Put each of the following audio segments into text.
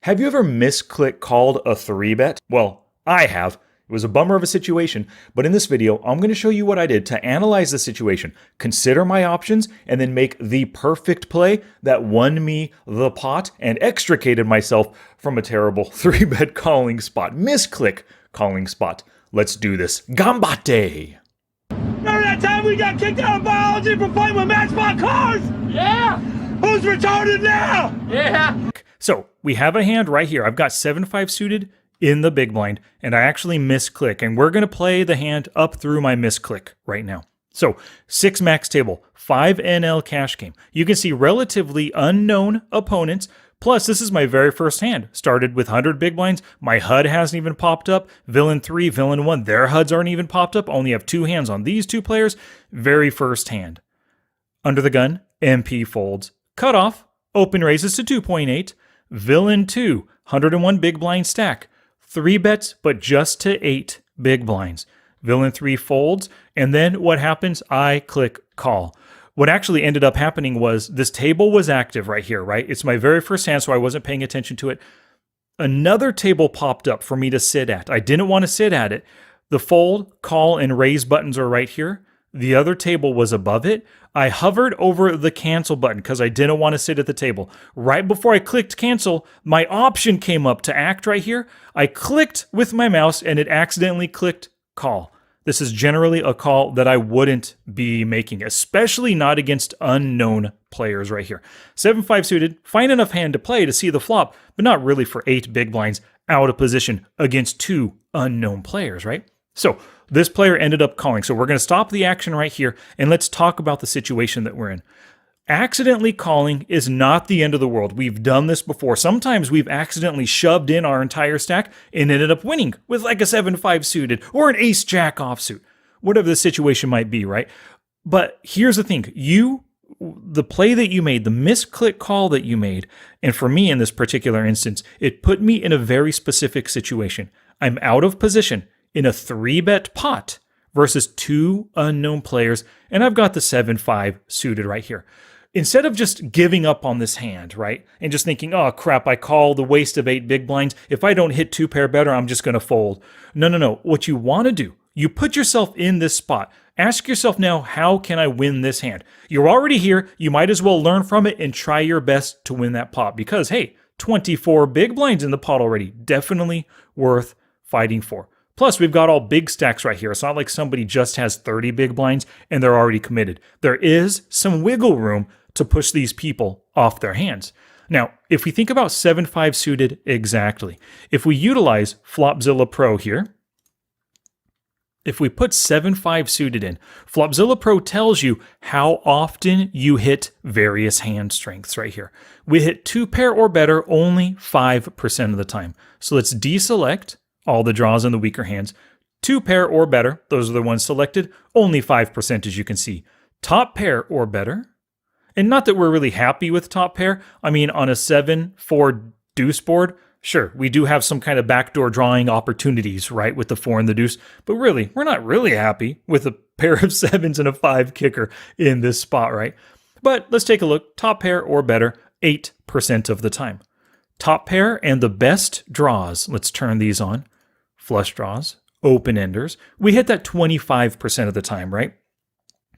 Have you ever misclick called a 3-bet? Well, I have. It was a bummer of a situation, but in this video, I'm going to show you what I did to analyze the situation, consider my options, and then make the perfect play that won me the pot and extricated myself from a terrible 3-bet calling spot, misclick calling spot. Let's do this. Gambate! Remember that time we got kicked out of biology for playing with matchbox cars? Yeah! Who's retarded now? Yeah! So we have a hand right here. I've got 7-5 suited in the big blind, and I actually misclick, and we're going to play the hand up through my misclick right now. So 6 max table, 5 NL cash game. You can see relatively unknown opponents. Plus, this is my very first hand. Started with 100 big blinds. My HUD hasn't even popped up. Villain 3, Villain 1, their HUDs aren't even popped up. Only have 2 hands on these 2 players. Very first hand. Under the gun, MP folds. Cutoff, open raises to 2.8. Villain 2, 101 big blind stack. 3 bets, but just to 8 big blinds. Villain 3 folds, and then what happens? I click call. What actually ended up happening was this table was active right here, right? It's my very first hand, so I wasn't paying attention to it. Another table popped up for me to sit at. I didn't want to sit at it. The fold, call, and raise buttons are right here. The other table was above it. I hovered over the cancel button because I didn't want to sit at the table. Right before I clicked cancel, my option came up to act right here. I clicked with my mouse and it accidentally clicked call. This is generally a call that I wouldn't be making, especially not against unknown players right here. 7-5 suited, fine enough hand to play to see the flop, but not really for 8 big blinds out of position against 2 unknown players, right? So this player ended up calling. So we're going to stop the action right here and let's talk about the situation that we're in. Accidentally calling is not the end of the world. We've done this before. Sometimes we've accidentally shoved in our entire stack and ended up winning with like a 7-5 suited or an ace-jack offsuit, whatever the situation might be, right? But here's the thing. The play that you made, the misclick call that you made, and for me in this particular instance, it put me in a very specific situation. I'm out of position in a 3-bet pot versus 2 unknown players, and I've got the 7-5 suited right here. Instead of just giving up on this hand, right, and just thinking, oh crap, I call the waste of 8 big blinds. If I don't hit 2 pair better, I'm just going to fold. No. What you want to do, you put yourself in this spot. Ask yourself now, how can I win this hand? You're already here. You might as well learn from it and try your best to win that pot because, hey, 24 big blinds in the pot already. Definitely worth fighting for. Plus, we've got all big stacks right here. It's not like somebody just has 30 big blinds and they're already committed. There is some wiggle room to push these people off their hands. Now, if we think about 7-5 suited exactly, if we utilize Flopzilla Pro here, if we put 7-5 suited in, Flopzilla Pro tells you how often you hit various hand strengths right here. We hit 2 pair or better only 5% of the time. So let's deselect all the draws in the weaker hands. 2 pair or better, those are the ones selected, only 5% as you can see. Top pair or better, and not that we're really happy with top pair. I mean, on a 7-4 deuce board, sure, we do have some kind of backdoor drawing opportunities, right, with the 4 and the deuce, but really, we're not really happy with a pair of 7s and a 5 kicker in this spot, right? But let's take a look. Top pair or better, 8% of the time. Top pair and the best draws, let's turn these on. Flush draws, open-enders. We hit that 25% of the time, right?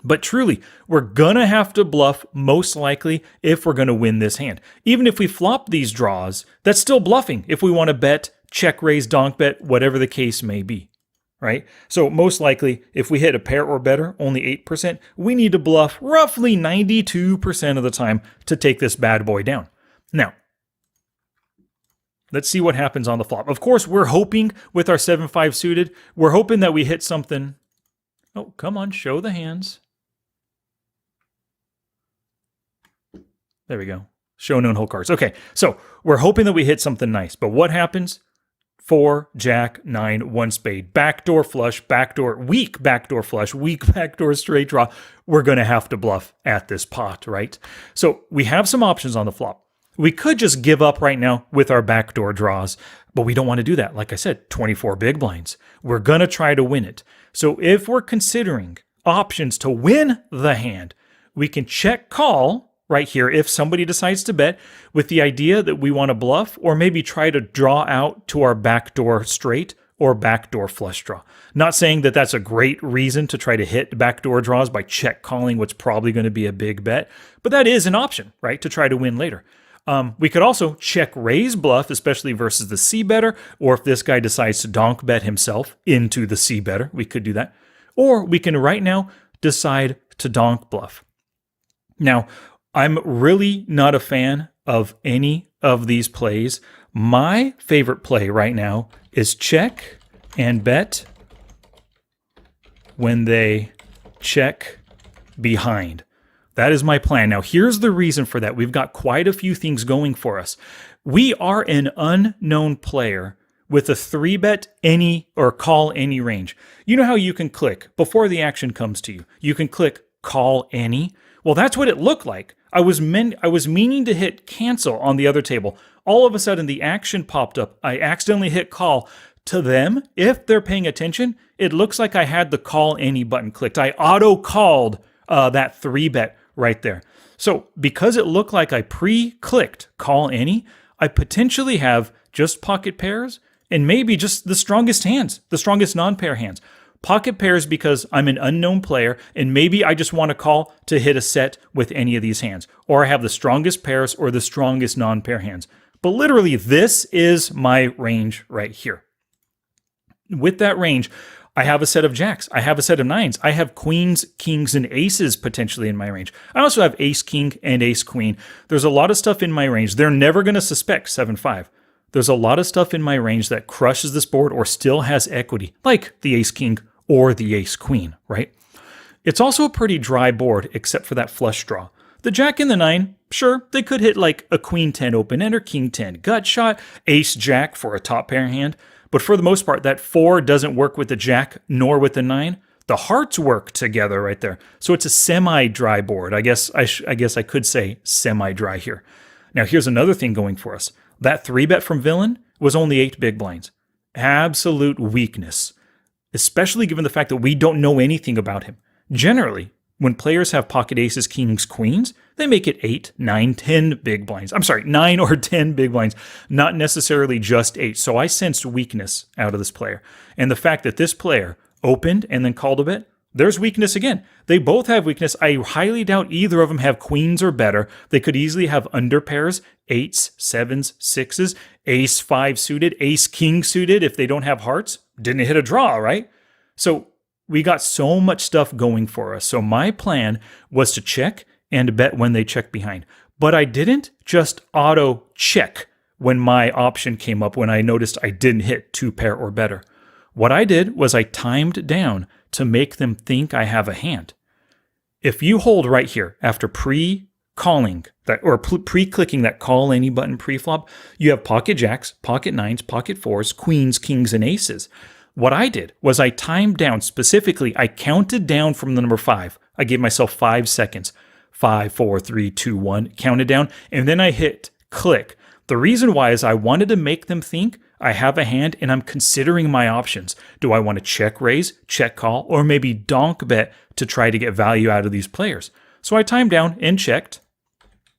But truly, we're going to have to bluff most likely if we're going to win this hand. Even if we flop these draws, that's still bluffing if we want to bet, check raise, donk bet, whatever the case may be, right? So most likely, if we hit a pair or better, only 8%, we need to bluff roughly 92% of the time to take this bad boy down. Now, let's see what happens on the flop. Of course, we're hoping with our 7-5 suited, we're hoping that we hit something. Oh, come on, show the hands. There we go. Show known hole cards. Okay, so we're hoping that we hit something nice. But what happens? 4, jack, 9, 1 spade. Backdoor flush, backdoor, weak backdoor flush, weak backdoor straight draw. We're going to have to bluff at this pot, right? So we have some options on the flop. We could just give up right now with our backdoor draws, but we don't want to do that. Like I said, 24 big blinds. We're going to try to win it. So if we're considering options to win the hand, we can check call right here if somebody decides to bet with the idea that we want to bluff or maybe try to draw out to our backdoor straight or backdoor flush draw. Not saying that that's a great reason to try to hit backdoor draws by check calling what's probably going to be a big bet, but that is an option, right, to try to win later. We could also check raise bluff, especially versus the C better, or if this guy decides to donk bet himself into the C better, we could do that. Or we can right now decide to donk bluff. Now, I'm really not a fan of any of these plays. My favorite play right now is check and bet when they check behind. That is my plan. Now, here's the reason for that. We've got quite a few things going for us. We are an unknown player with a 3-bet any or call any range. You know how you can click before the action comes to you. You can click call any. Well, that's what it looked like. I was meaning to hit cancel on the other table. All of a sudden, the action popped up. I accidentally hit call. To them, if they're paying attention, it looks like I had the call any button clicked. I auto-called that 3-bet right there. So because it looked like I pre-clicked call any, I potentially have just pocket pairs and maybe just the strongest hands, the strongest non-pair hands. Pocket pairs because I'm an unknown player and maybe I just want to call to hit a set with any of these hands. Or I have the strongest pairs or the strongest non-pair hands. But literally, this is my range right here. With that range, I have a set of jacks. I have a set of nines. I have queens, kings, and aces potentially in my range. I also have ace, king, and ace, queen. There's a lot of stuff in my range. They're never going to suspect 7-5. There's a lot of stuff in my range that crushes this board or still has equity, like the ace, king, or the ace, queen, right? It's also a pretty dry board, except for that flush draw. The jack and the 9, sure, they could hit like a queen 10 open-end or king 10 gut shot, ace, jack for a top pair hand. But for the most part, that 4 doesn't work with the jack nor with the 9. The hearts work together right there. So it's a semi-dry board. I guess I could say semi-dry here. Now here's another thing going for us. That 3-bet from villain was only 8 big blinds. Absolute weakness. Especially given the fact that we don't know anything about him. Generally, when players have pocket aces, kings, queens, they make it 8, 9, 10 big blinds. I'm sorry, 9 or 10 big blinds, not necessarily just 8. So I sensed weakness out of this player. And the fact that this player opened and then called a bet, there's weakness again. They both have weakness. I highly doubt either of them have queens or better. They could easily have under pairs, 8s, 7s, 6s, ace 5 suited, ace king suited if they don't have hearts. Didn't hit a draw, right? So we got so much stuff going for us. So my plan was to check and bet when they check behind. But I didn't just auto check when my option came up when I noticed I didn't hit 2 pair or better. What I did was I timed down to make them think I have a hand. If you hold right here after pre-calling that or pre-clicking that call any button pre-flop, you have pocket jacks, pocket 9s, pocket 4s, queens, kings, and aces. What I did was I timed down specifically. I counted down from the number 5. I gave myself 5 seconds. 5, 4, 3, 2, 1, counted down, and then I hit click. The reason why is I wanted to make them think I have a hand and I'm considering my options. Do I want to check raise, check call, or maybe donk bet to try to get value out of these players? So I timed down and checked.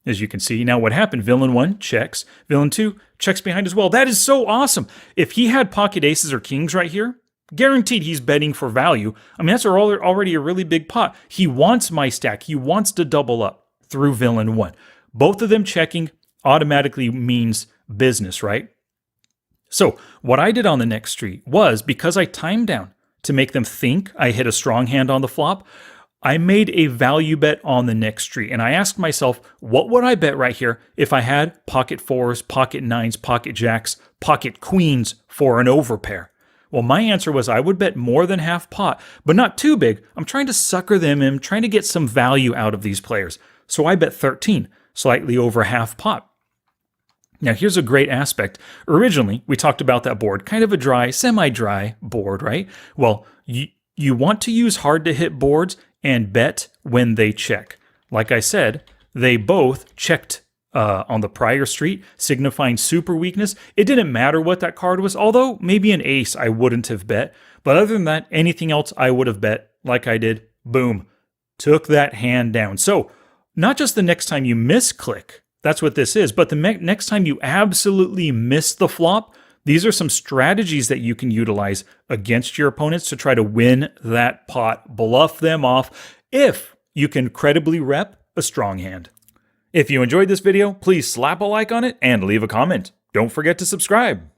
As you can see, now what happened? Villain 1 checks. Villain 2 checks behind as well. That is so awesome. If he had pocket aces or kings right here, guaranteed he's betting for value. I mean, that's already a really big pot. He wants my stack. He wants to double up through Villain 1. Both of them checking automatically means business, right? So what I did on the next street was, because I timed down to make them think I hit a strong hand on the flop, I made a value bet on the next street. And I asked myself, what would I bet right here if I had pocket 4s, pocket 9s, pocket jacks, pocket queens for an overpair? Well, my answer was I would bet more than half pot, but not too big. I'm trying to sucker them in, trying to get some value out of these players. So I bet 13, slightly over half pot. Now, here's a great aspect. Originally, we talked about that board, kind of a dry, semi-dry board, right? Well, you want to use hard-to-hit boards and bet when they check. Like I said, they both checked on the prior street, signifying super weakness. It didn't matter what that card was, although maybe an ace I wouldn't have bet. But other than that, anything else I would have bet like I did. Boom. Took that hand down. So not just the next time you misclick, that's what this is, but the next time you absolutely miss the flop, these are some strategies that you can utilize against your opponents to try to win that pot, bluff them off, if you can credibly rep a strong hand. If you enjoyed this video, please slap a like on it and leave a comment. Don't forget to subscribe.